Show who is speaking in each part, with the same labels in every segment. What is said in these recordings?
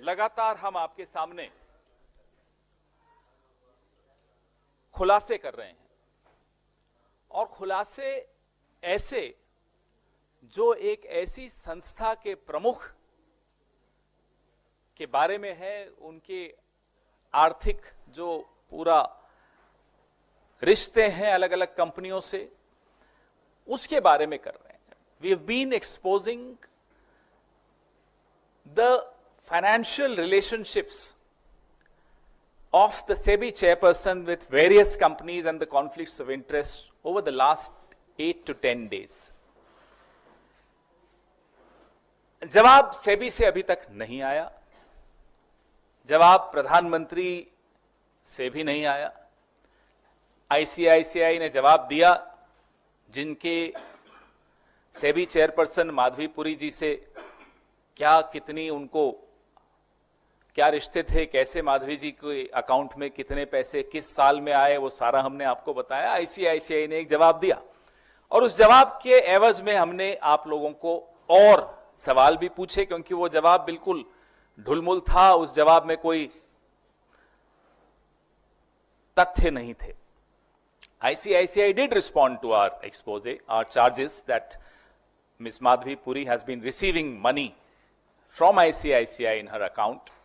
Speaker 1: लगातार हम आपके सामने खुलासे कर रहे हैं और खुलासे ऐसे जो एक ऐसी संस्था के प्रमुख के बारे में है, उनके आर्थिक जो पूरा रिश्ते हैं अलग अलग कंपनियों से, उसके बारे में कर रहे हैं। We have been exposing the financial relationships of the SEBI chairperson with various companies and the conflicts of interest over the last 8 to 10 days. जवाब सेबी से अभी तक नहीं आया, जवाब प्रधानमंत्री से भी नहीं आया। आईसीआईसीआई ने जवाब दिया, जिनके सेबी चेयरपर्सन माधवी पुरी जी से क्या कितनी उनको क्या रिश्ते थे, कैसे माधवी जी के अकाउंट में कितने पैसे किस साल में आए, वो सारा हमने आपको बताया। आईसीआईसीआई ने एक जवाब दिया और उस जवाब के एवज में हमने आप लोगों को और सवाल भी पूछे, क्योंकि वो जवाब बिल्कुल ढुलमुल था, उस जवाब में कोई तथ्य नहीं थे। ICICI did respond to our expose, our charges that Ms. Madhavi Puri has been receiving money from ICICI in her account.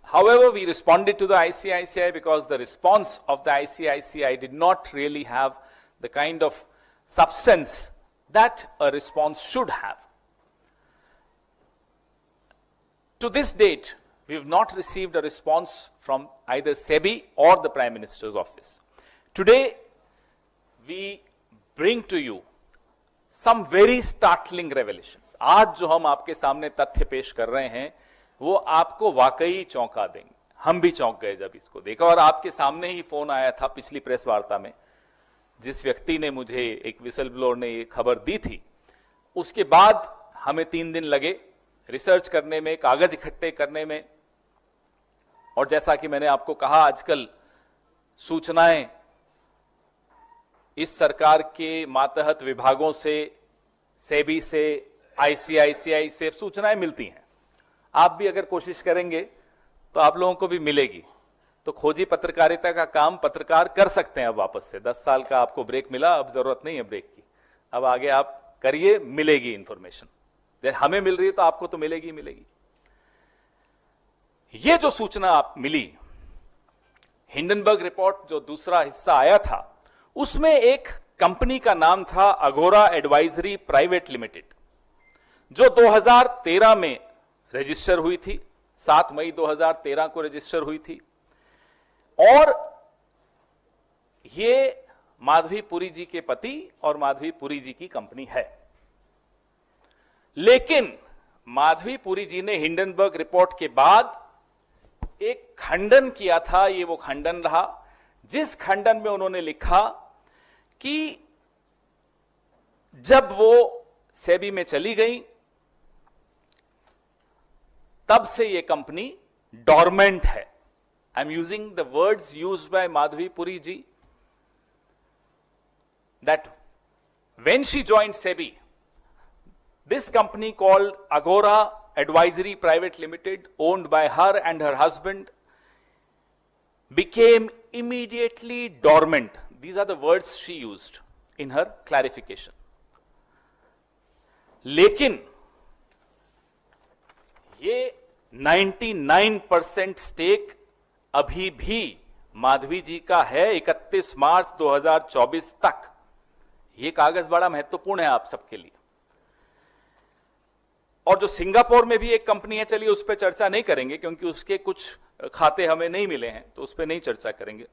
Speaker 1: However, we responded to the ICICI because the response of the ICICI did not really have the kind of substance that a response should have. To this date, we have not received a response from either SEBI or the Prime Minister's office. Today, we bring to you some very startling revelations. आज जो हम आपके सामने तथ्य पेश कर रहे हैं, वो आपको वाकई चौंका देंगे। हम भी चौंक गए जब इसको देखा, और आपके सामने ही फोन आया था पिछली प्रेस वार्ता में, जिस व्यक्ति ने मुझे, एक विसल ब्लोअर ने ये खबर दी थी। उसके बाद हमें 3 दिन लगे रिसर्च करने में, कागज इकट्ठे करने में, और जैसा कि मैंने आपको कहा, आजकल सूचनाएं इस सरकार के मातहत विभागों से, सेबी से, आईसीआईसीआई से सूचनाएं मिलती हैं। आप भी अगर कोशिश करेंगे तो आप लोगों को भी मिलेगी। तो खोजी पत्रकारिता का काम पत्रकार कर सकते हैं अब वापस से। 10 साल का आपको ब्रेक मिला, अब जरूरत नहीं है ब्रेक की, अब आगे आप करिए, मिलेगी इंफॉर्मेशन। हमें मिल रही है तो आपको तो मिलेगी मिलेगी। ये जो सूचना आप मिली, हिंडनबर्ग रिपोर्ट जो दूसरा हिस्सा आया था, उसमें एक कंपनी का नाम था अगोरा एडवाइजरी प्राइवेट लिमिटेड, जो 2013 में रजिस्टर हुई थी, 7 मई 2013 को रजिस्टर हुई थी। और ये माधवी पुरी जी के पति और माधवी पुरी जी की कंपनी है। लेकिन माधवी पुरी जी ने हिंडनबर्ग रिपोर्ट के बाद एक खंडन किया था। ये वो खंडन रहा जिस खंडन में उन्होंने लिखा कि जब वो सेबी में चली गई, तब से ये कंपनी डॉर्मेंट है। I am using the words used by Madhabi Puri ji, that when she joined SEBI, this company called Agora Advisory Private Limited, owned by her and her husband, became immediately dormant. These are the words she used in her clarification. लेकिन ये 99% stake अभी भी माधवी जी का है 31 मार्च 2024 तक। ये कागज बड़ा महत्वपूर्ण है आप सबके लिए। और जो सिंगापुर में भी एक कंपनी है, चलिए उस पर चर्चा नहीं करेंगे क्योंकि उसके कुछ खाते हमें नहीं मिले हैं, तो उस पर नहीं चर्चा करेंगे।